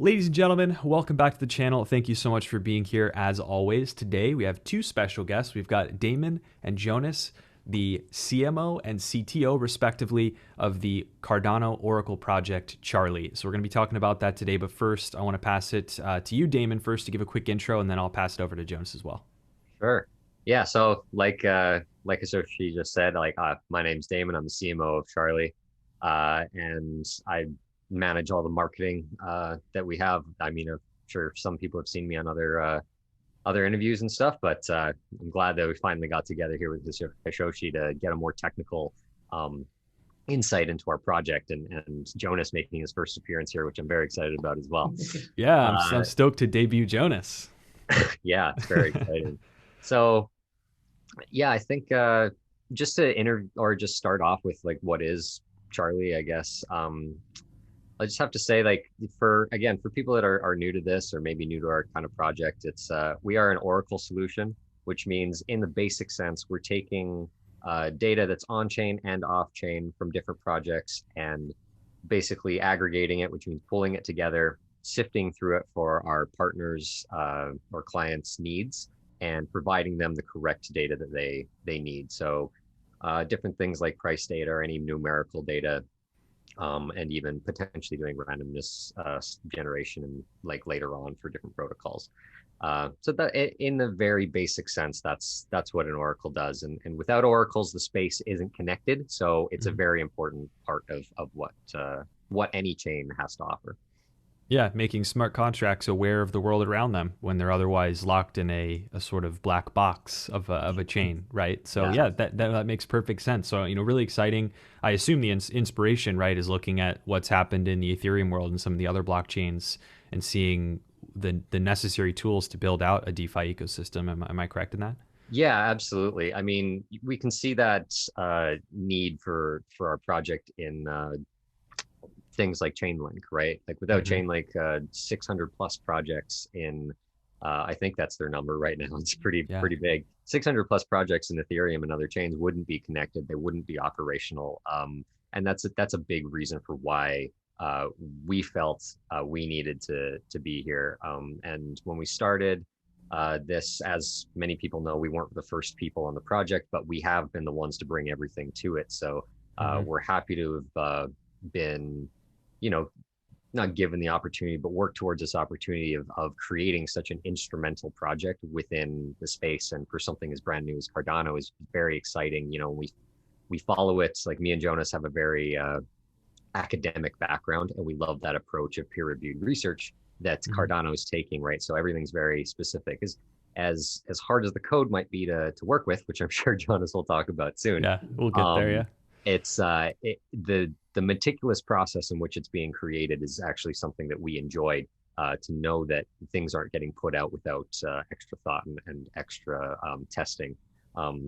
Ladies and gentlemen, welcome back to the channel. Thank you so much for being here as always. Today we have two special guests. We've got Damon and Jonas, the CMO and CTO respectively of the Cardano Oracle project, Charli. So we're going to be talking about that today, but first I want to pass it to you, Damon, first to give a quick intro, and then I'll pass it over to Jonas as well. Sure. Yeah. So like Hashoshi just said, my name's Damon. I'm the CMO of Charli, and I manage all the marketing that we have. I mean, I'm sure some people have seen me on other interviews and stuff, but I'm glad that we finally got together here with Hashoshi to get a more technical insight into our project, and Jonas making his first appearance here, which I'm very excited about as well. Yeah, I'm Uh, stoked to debut Jonas. yeah, it's very exciting. So yeah, I think just to just start off with like what is Charli, I guess. I just have to say, like, for people that are new to this or maybe new to our kind of project, it's we are an Oracle solution, which means in the basic sense, we're taking data that's on chain and off chain from different projects and basically aggregating it, which means pulling it together, sifting through it for our partners or clients' needs, and providing them the correct data that they need. So different things like price data or any numerical data, and even potentially doing randomness generation and like later on for different protocols. So that in the very basic sense, that's what an oracle does. And without oracles, the space isn't connected. So it's a very important part of what any chain has to offer. Yeah, making smart contracts aware of the world around them when they're otherwise locked in a sort of black box of a chain, right? So Yeah. yeah, that makes perfect sense. So, really exciting. I assume the inspiration, right, is looking at what's happened in the Ethereum world and some of the other blockchains and seeing the necessary tools to build out a DeFi ecosystem. Am I correct in that? Yeah, absolutely. I mean, we can see that need for our project in things like Chainlink, right? Like without Hmm. Chainlink, 600 plus projects in, I think that's their number right now. It's Yeah. pretty big. 600 plus projects in Ethereum and other chains wouldn't be connected. They wouldn't be operational. And that's a big reason for why we felt we needed to be here. And when we started this, as many people know, we weren't the first people on the project, but we have been the ones to bring everything to it. So Hmm. we're happy to have been, you know, not given the opportunity, but work towards this opportunity of creating such an instrumental project within the space. And for something as brand new as Cardano is very exciting. You know, we follow it. Like me and Jonas have a very academic background, and we love that approach of peer-reviewed research that Hmm. Cardano is taking, right? So everything's very specific. As hard as the code might be to work with, which I'm sure Jonas will talk about soon, Yeah, we'll get there. um, Yeah. the meticulous process in which it's being created is actually something that we enjoy. To know that things aren't getting put out without extra thought and extra testing.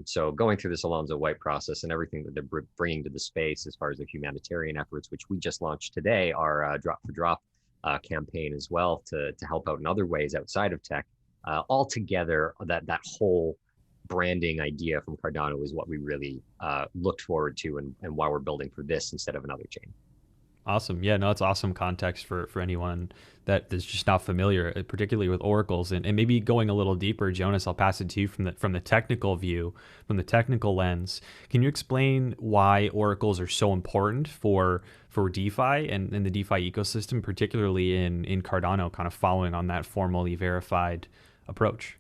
So going through this Alonzo White process and everything that they're bringing to the space as far as the humanitarian efforts, which we just launched today, our drop for drop campaign as well to help out in other ways outside of tech. All together, that whole branding idea from Cardano is what we really looked forward to, and why we're building for this instead of another chain. Awesome. Yeah, no, it's awesome context for anyone that is just not familiar, particularly with oracles. And maybe going a little deeper, Jonas, I'll pass it to you from the technical view, from the technical lens. Can you explain why oracles are so important for DeFi and the DeFi ecosystem, particularly in Cardano, kind of following on that formally verified approach?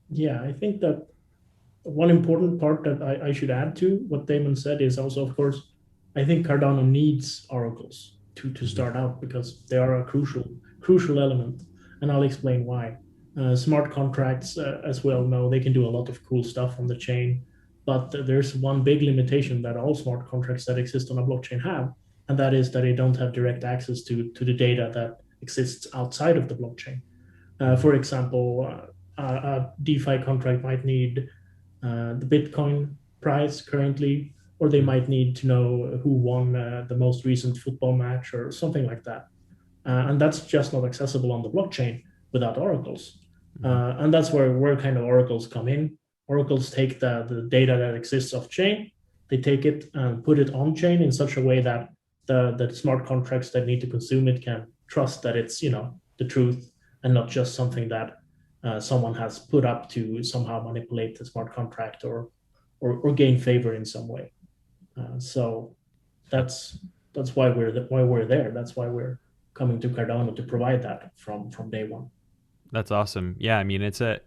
Yeah, I think that one important part that I should add to what Damon said is also, of course, I think Cardano needs oracles to Hmm. start out because they are a crucial element, and I'll explain why. Smart contracts, as we all know, they can do a lot of cool stuff on the chain, but there's one big limitation that all smart contracts that exist on a blockchain have, and that is that they don't have direct access to the data that exists outside of the blockchain. For example, a DeFi contract might need the Bitcoin price currently, or they Hmm. might need to know who won the most recent football match or something like that. And that's just not accessible on the blockchain without oracles. Hmm. And that's where kind of oracles come in. Oracles take the data that exists off chain, they take it and put it on chain in such a way that the smart contracts that need to consume it trust that it's, the truth and not just something that someone has put up to somehow manipulate the smart contract or gain favor in some way. So that's why we're there. That's why we're coming to Cardano to provide that from day one. That's awesome. Yeah, I mean it's a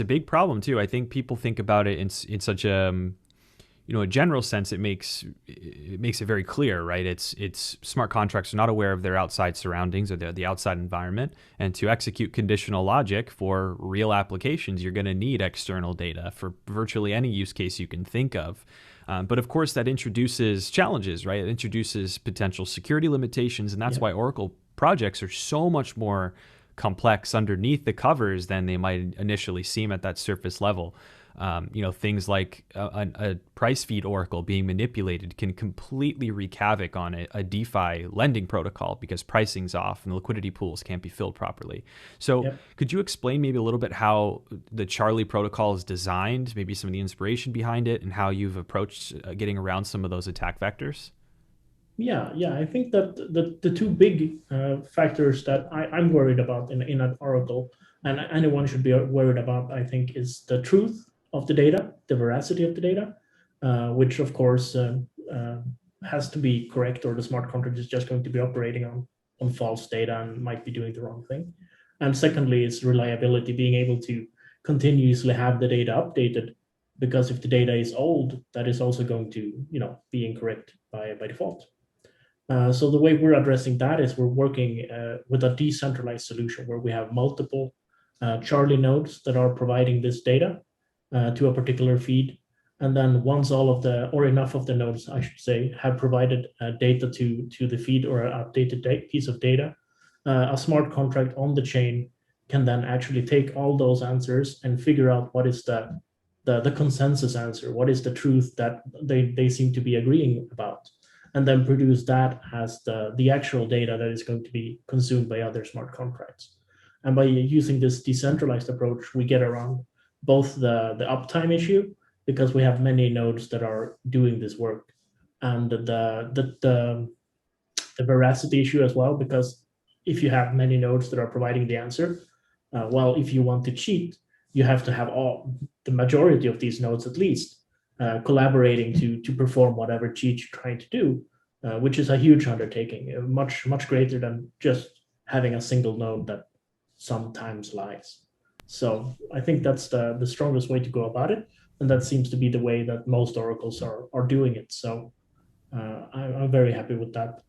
big problem too. I think people think about it in such a a general sense. It makes it very clear, right? It's smart contracts are not aware of their outside surroundings or the outside environment, and to execute conditional logic for real applications, you're going to need external data for virtually any use case you can think of. But of course, that introduces challenges, right? It introduces potential security limitations, and that's why Oracle projects are so much more complex underneath the covers than they might initially seem at that surface level. Things like a price feed oracle being manipulated can completely wreak havoc on a DeFi lending protocol because pricing's off and the liquidity pools can't be filled properly. So could you explain maybe a little bit how the Charli protocol is designed, maybe some of the inspiration behind it, and how you've approached getting around some of those attack vectors? Yeah. I think that the two big factors that I'm worried about in an oracle, and anyone should be worried about, I think, is the truth of the data, the veracity of the data, which of course has to be correct, or the smart contract is just going to be operating on false data and might be doing the wrong thing. And secondly, is reliability, being able to continuously have the data updated, because if the data is old, that is also going to be incorrect by default. So the way we're addressing that is we're working with a decentralized solution where we have multiple Charli nodes that are providing this data to a particular feed. And then once all of or enough of the nodes, I should say, have provided data to the feed or an updated piece of data, a smart contract on the chain can then actually take all those answers and figure out what is the consensus answer, what is the truth that they seem to be agreeing about, and then produce that as the actual data that is going to be consumed by other smart contracts. And by using this decentralized approach, we get around both the uptime issue, because we have many nodes that are doing this work, and the veracity issue as well, because if you have many nodes that are providing the answer, well, if you want to cheat, you have to have the majority of these nodes at least collaborating to perform whatever cheat you're trying to do, which is a huge undertaking, much greater than just having a single node that sometimes lies. So I think that's the strongest way to go about it, and that seems to be the way that most oracles are doing it. So I'm very happy with that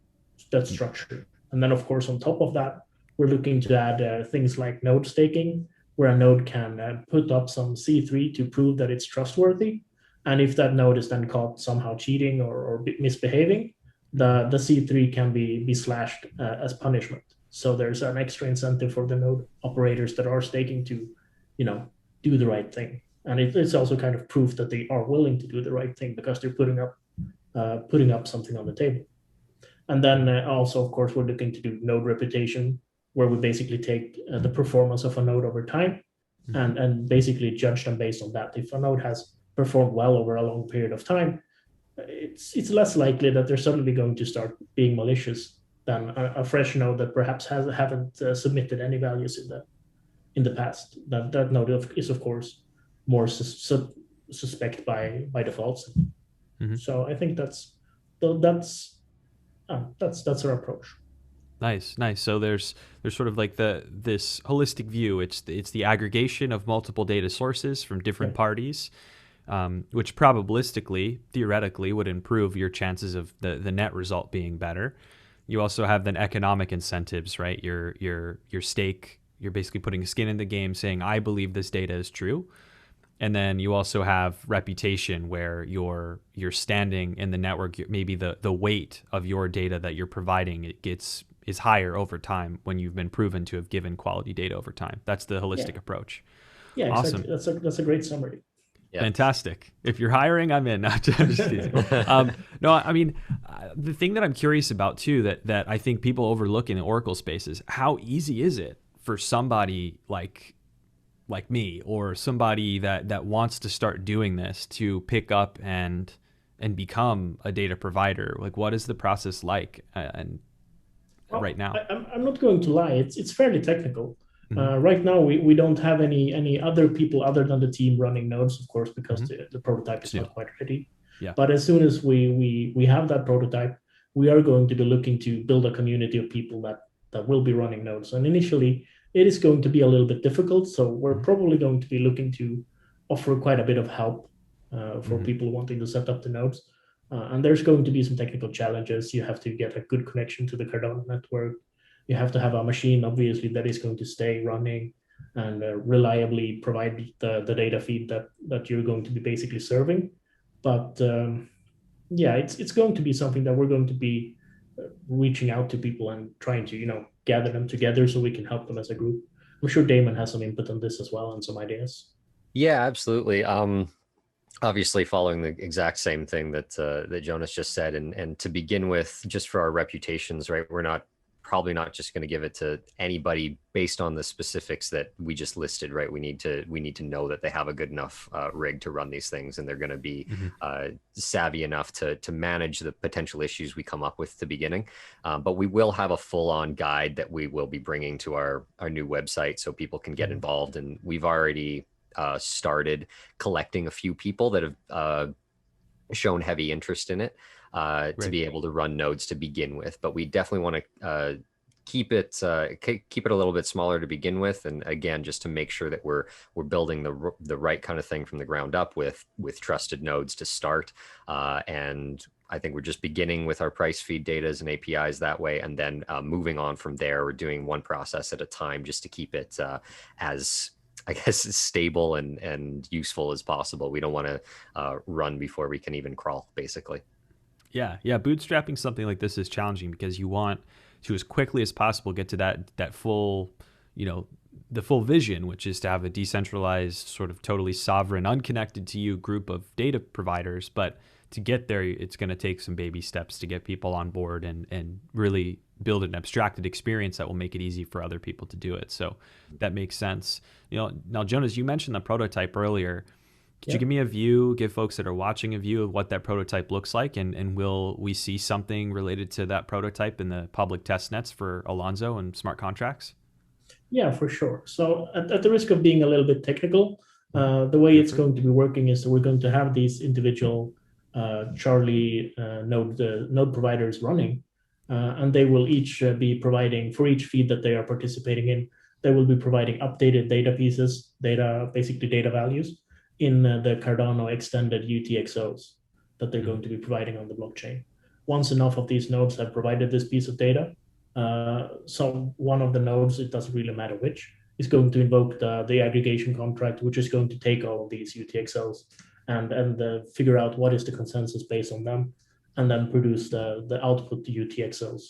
structure. And then of course on top of that, we're looking to add things like node staking, where a node can put up some C3 to prove that it's trustworthy. And if that node is then caught somehow cheating or misbehaving, the C3 can be slashed as punishment. So there's an extra incentive for the node operators that are staking to, do the right thing. And it's also kind of proof that they are willing to do the right thing, because they're putting up something on the table. And then also, of course, we're looking to do node reputation, where we basically take the performance of a node over time and basically judge them based on that. If a node has performed well over a long period of time, it's less likely that they're suddenly going to start being malicious than a fresh node that perhaps haven't submitted any values in the past. That node is of course more suspect by default. So I think that's our approach. Nice. So there's sort of like this holistic view. It's the aggregation of multiple data sources from different parties, which probabilistically, theoretically, would improve your chances of the net result being better. You also have then economic incentives, right? Your stake, you're basically putting skin in the game, saying, I believe this data is true. And then you also have reputation, where your standing in the network, maybe the weight of your data that you're providing, is higher over time when you've been proven to have given quality data over time. That's the holistic approach. Yeah, awesome. Exactly. That's a great summary. Yeah. Fantastic. If you're hiring, I'm in. No, I mean, the thing that I'm curious about too, that I think people overlook in the Oracle space, is how easy is it for somebody like me, or somebody that wants to start doing this, to pick up and become a data provider? Like, what is the process like? And right now? I'm not going to lie. It's fairly technical. Mm-hmm. Right now, we don't have any other people other than the team running nodes, of course, because Mm-hmm. the prototype is It's new. not quite ready. Yeah. But as soon as we have that prototype, we are going to be looking to build a community of people that will be running nodes. And initially, it is going to be a little bit difficult. So we're Mm-hmm. probably going to be looking to offer quite a bit of help for Mm-hmm. people wanting to set up the nodes. And there's going to be some technical challenges. You have to get a good connection to the Cardano network. You have to have a machine, obviously, that is going to stay running and reliably provide the data feed that you're going to be basically serving. But yeah, it's going to be something that we're going to be reaching out to people and trying to gather them together so we can help them as a group. I'm sure Damon has some input on this as well and some ideas. Yeah, absolutely. Obviously following the exact same thing that that Jonas just said, and to begin with, just for our reputations, right? We're probably not just going to give it to anybody based on the specifics that we just listed, right? We need to know that they have a good enough rig to run these things, and they're going to be savvy enough to manage the potential issues we come up with at the beginning. But we will have a full-on guide that we will be bringing to our new website so people can get involved, and we've already started collecting a few people that have shown heavy interest in it to be able to run nodes to begin with. But we definitely want to keep it a little bit smaller to begin with, and again, just to make sure that we're building the right kind of thing from the ground up with trusted nodes to start. And I think we're just beginning with our price feed data and APIs that way, and then moving on from there. We're doing one process at a time just to keep it as, I guess, as stable and useful as possible. We don't want to run before we can even crawl, basically. Yeah. Bootstrapping something like this is challenging because you want to, as quickly as possible, get to that full, the full vision, which is to have a decentralized, sort of totally sovereign, unconnected to you group of data providers. But to get there, it's going to take some baby steps to get people on board and really build an abstracted experience that will make it easy for other people to do it. So that makes sense. Now, Jonas, you mentioned the prototype earlier. Could you give me give folks that are watching a view of what that prototype looks like? And will we see something related to that prototype in the public test nets for Alonzo and smart contracts? Yeah, for sure. So at the risk of being a little bit technical, the way it's going to be working is that we're going to have these individual Charli node providers running, and they will each be providing, for each feed that they are participating in, they will be providing updated data pieces, basically data values, in the Cardano extended UTXOs that they're going to be providing on the blockchain. Once enough of these nodes have provided this piece of data, so one of the nodes, it doesn't really matter which, is going to invoke the aggregation contract, which is going to take all of these UTXOs and figure out what is the consensus based on them, and then produce the output, the UTXOs,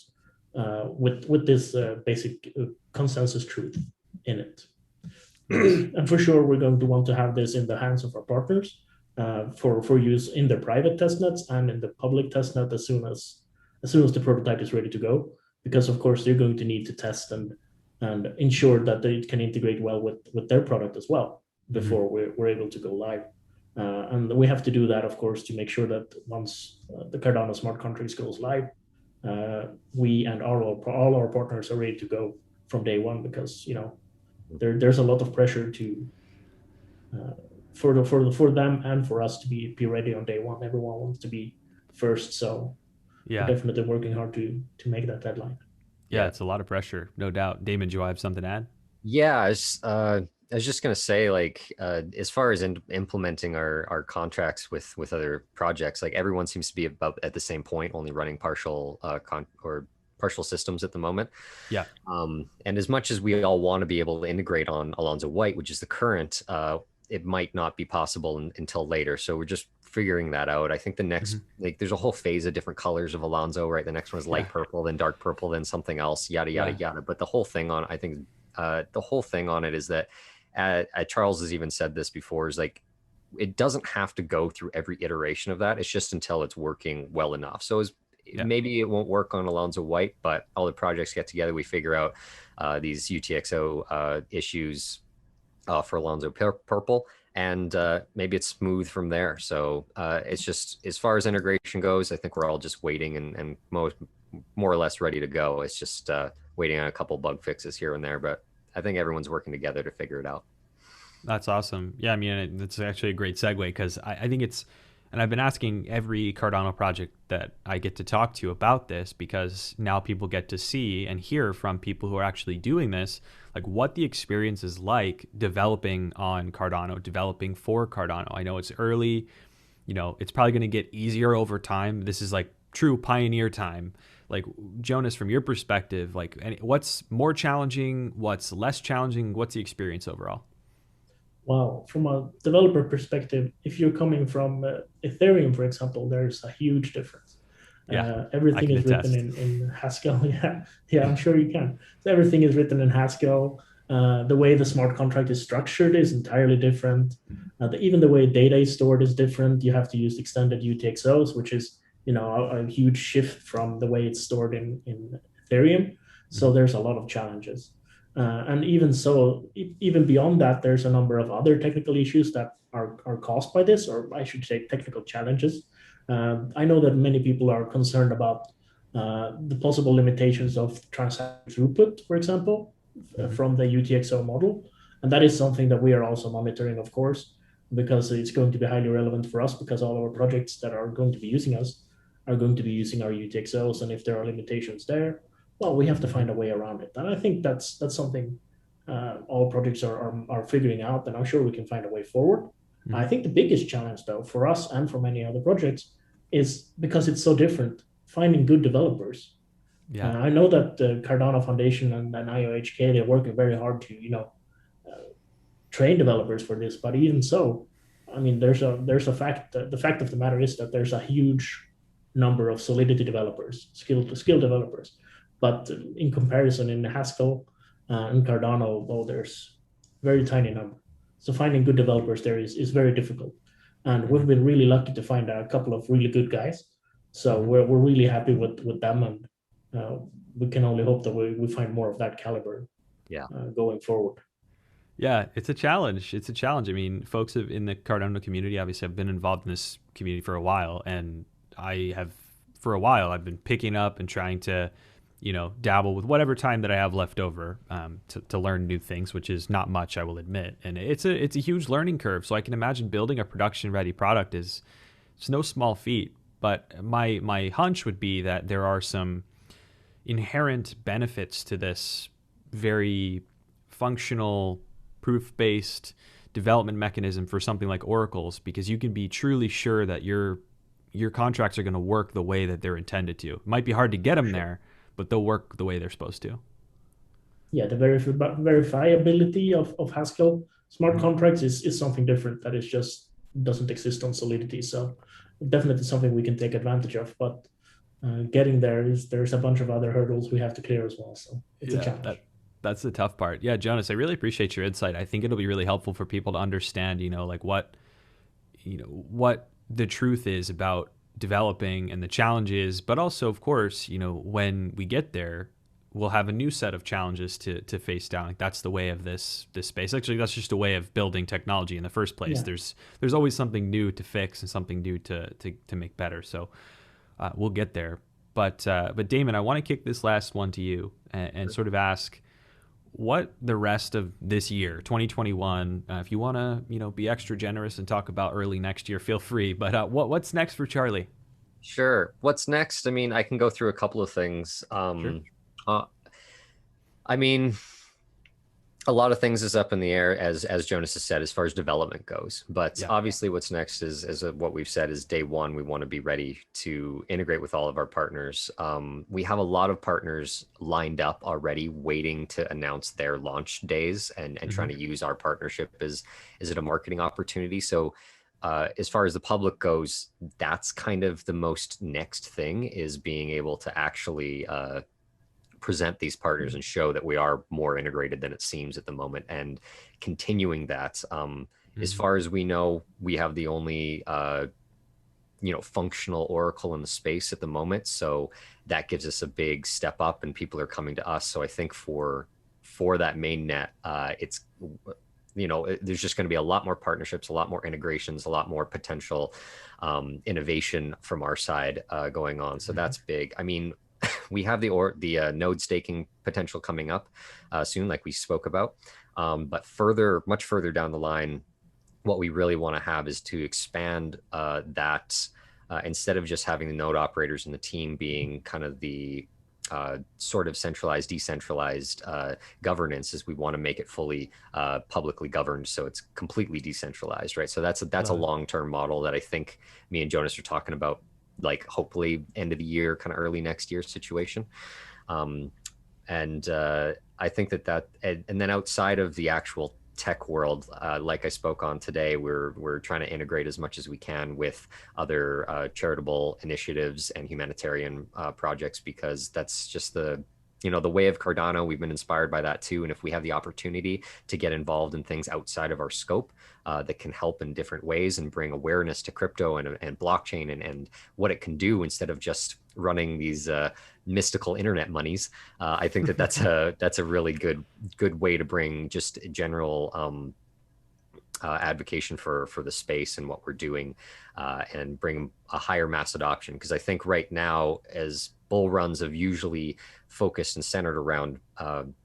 with this basic consensus truth in it. And for sure, we're going to want to have this in the hands of our partners for use in their private testnets and in the public testnet as soon as the prototype is ready to go. Because of course they're going to need to test and ensure that they can integrate well with their product as well before we're able to go live. And we have to do that, of course, to make sure that once the Cardano smart contracts goes live, we and all our partners are ready to go from day one, because there's a lot of pressure to for them and for us to be ready on day one. Everyone wants to be first, so we're definitely working hard to make that deadline. Yeah, it's a lot of pressure, no doubt. Damon, do you have something to add? Yeah, I was just going to say, like, as far as implementing our contracts with other projects, like everyone seems to be about at the same point, only running partial systems at the moment. Yeah. And as much as we all want to be able to integrate on Alonzo White, which is the current, it might not be possible until later. So we're just figuring that out. I think the next, like, there's a whole phase of different colors of Alonzo, right? The next one is light purple, then dark purple, then something else, yada, yada, yada. But the whole thing on, I think, the whole thing on it is that, Charles has even said this before, is like, it doesn't have to go through every iteration of that. It's just until it's working well enough. So maybe it won't work on Alonzo White, but all the projects get together, we figure out these UTXO issues for Alonzo Purple, and maybe it's smooth from there. So it's just, as far as integration goes, I think we're all just waiting, and more or less ready to go. It's just waiting on a couple bug fixes here and there, but I think everyone's working together to figure it out. That's awesome. Yeah, I mean, it's actually a great segue because I think it's, and I've been asking every Cardano project that I get to talk to about this because now people get to see and hear from people who are actually doing this, like what the experience is like developing on Cardano, developing for Cardano. I know it's early, you know, it's probably going to get easier over time. This is like true pioneer time. Like Jonas, from your perspective, like what's more challenging, what's less challenging, what's the experience overall? Well, from a developer perspective, if you're coming from Ethereum, for example, there's a huge difference. Yeah, I Everything can is written attest. in Haskell. Yeah, yeah, I'm sure you can. So everything is written in Haskell. The way the smart contract is structured is entirely different. Even the way data is stored is different. You have to use extended UTXOs, which is a huge shift from the way it's stored in Ethereum. So Mhm. there's a lot of challenges. And even so, even beyond that, there's a number of other technical issues that are caused by this, or I should say technical challenges. I know that many people are concerned about the possible limitations of transaction throughput, for example, Mhm. from the UTXO model. And that is something that we are also monitoring, of course, because it's going to be highly relevant for us because all our projects that are going to be using us are going to be using our UTXOs. And if there are limitations there, well, we have to Mhm. find a way around it. And I think that's something all projects are figuring out, and I'm sure we can find a way forward. I Mhm. think the biggest challenge, though, for us and for many other projects, is because it's so different, finding good developers. Yeah. I know that the Cardano Foundation and IOHK, they're working very hard to uh, train developers for this. But even so, I mean, there's a fact. The fact of the matter is that there's a huge number of Solidity developers, skilled developers. But in comparison, in Haskell and Cardano, well, there's very tiny number. So finding good developers there is very difficult. And we've Mhm. been really lucky to find a couple of really good guys. So Mhm. we're really happy with them, and uh, we can only hope that we find more of that caliber Yeah. going forward. Yeah, it's a challenge. It's a challenge. I mean, folks in the Cardano community obviously have been involved in this community for a while, and I have for a while I've been picking up and trying to, you know, dabble with whatever time that I have left over to learn new things, which is not much, I will admit. And it's a huge learning curve. So I can imagine building a production ready product is it's no small feat. But my hunch would be that there are some inherent benefits to this very functional proof-based development mechanism for something like oracles because you can be truly sure that your contracts are going to work the way that they're intended to. It might be hard to get them Sure. there, but they'll work the way they're supposed to. Yeah, the verifiability of Haskell smart Mhm. contracts is something different that is just doesn't exist on Solidity. So definitely something we can take advantage of. But getting there is there's a bunch of other hurdles we have to clear as well. So it's a Yeah, challenge. that's the tough part. Yeah, Jonas, I really appreciate your insight. I think it'll be really helpful for people to understand, you know, like what the truth is about developing and the challenges, but also, of course, you know, when we get there, we'll have a new set of challenges to face down. Like that's the way of this space. Actually, that's just a way of building technology in the first place. Yeah, There's always something new to fix and something new to make better. So we'll get there. But Damon, I want to kick this last one to you and sort of ask what the rest of this year 2021 if you want to be extra generous and talk about early next year, feel free, but what's next for Charlie? Sure. What's next? I mean, I can go through a couple of things. Sure. Uh, I mean, a lot of things is up in the air, as Jonas has said, as far as development goes. But Yeah. obviously, what's next is what we've said is day one. We want to be ready to integrate with all of our partners. We have a lot of partners lined up already, waiting to announce their launch days and Hmm. trying to use our partnership as is it a marketing opportunity. So as far as the public goes, that's kind of the most next thing is being able to actually present these partners and show that we are more integrated than it seems at the moment and continuing that. As Hmm. far as we know, we have the only functional oracle in the space at the moment, so that gives us a big step up and people are coming to us. So I think for that main net, it's there's just going to be a lot more partnerships, a lot more integrations, a lot more potential innovation from our side going on. So Hmm. that's big. I mean, we have the node staking potential coming up soon, like we spoke about. But much further down the line, what we really want to have is to expand that instead of just having the node operators and the team being kind of the sort of centralized, decentralized governance, is we want to make it fully publicly governed, so it's completely decentralized, right? So that's a long-term model that I think me and Jonas are talking about, like hopefully end of the year, kind of early next year situation. I think that and then outside of the actual tech world, like I spoke on today, we're trying to integrate as much as we can with other charitable initiatives and humanitarian projects, because that's just the way of Cardano. We've been inspired by that too, and if we have the opportunity to get involved in things outside of our scope that can help in different ways and bring awareness to crypto and blockchain and what it can do instead of just running these mystical internet monies, I think that's a really good way to bring just general advocation for the space and what we're doing, and bring a higher mass adoption. Because I think right now, as bull runs have usually focused and centered around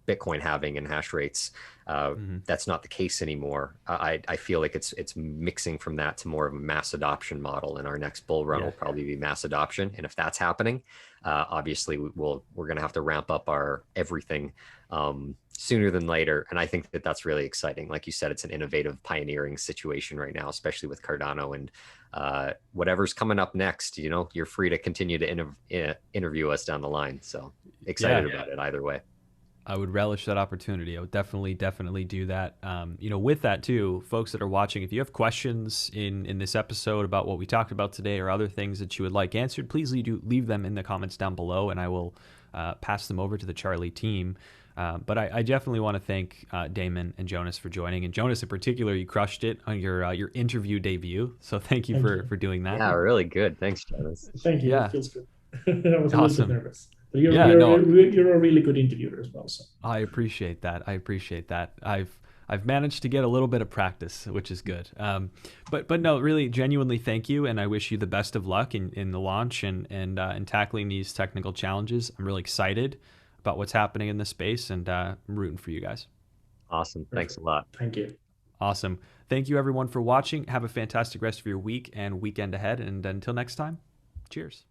Bitcoin halving and hash rates, that's not the case anymore. I feel like it's mixing from that to more of a mass adoption model, and our next bull run will probably be mass adoption. And if that's happening, obviously we're going to have to ramp up our everything sooner than later. And I think that's really exciting. Like you said, it's an innovative, pioneering situation right now, especially with Cardano. And whatever's coming up next, you're free to continue to interview us down the line. So excited about it either way. I would relish that opportunity. I would definitely do that. With that too, folks that are watching, if you have questions in this episode about what we talked about today or other things that you would like answered, please leave them in the comments down below, and I will pass them over to the Charli team. But I definitely want to thank Damon and Jonas for joining, and Jonas in particular. You crushed it on your interview debut, so thank you for doing that. Yeah, really good. Thanks, Jonas. Thank you. Yeah. It feels good. I was a little bit nervous. But you're a really good interviewer as well. So I appreciate that. I've managed to get a little bit of practice, which is good. But no, really, genuinely, thank you, and I wish you the best of luck in the launch and tackling these technical challenges. I'm really excited about what's happening in this space, and I'm rooting for you guys. Awesome. Thanks a lot. Thank you. Awesome. Thank you, everyone, for watching. Have a fantastic rest of your week and weekend ahead. And until next time, cheers.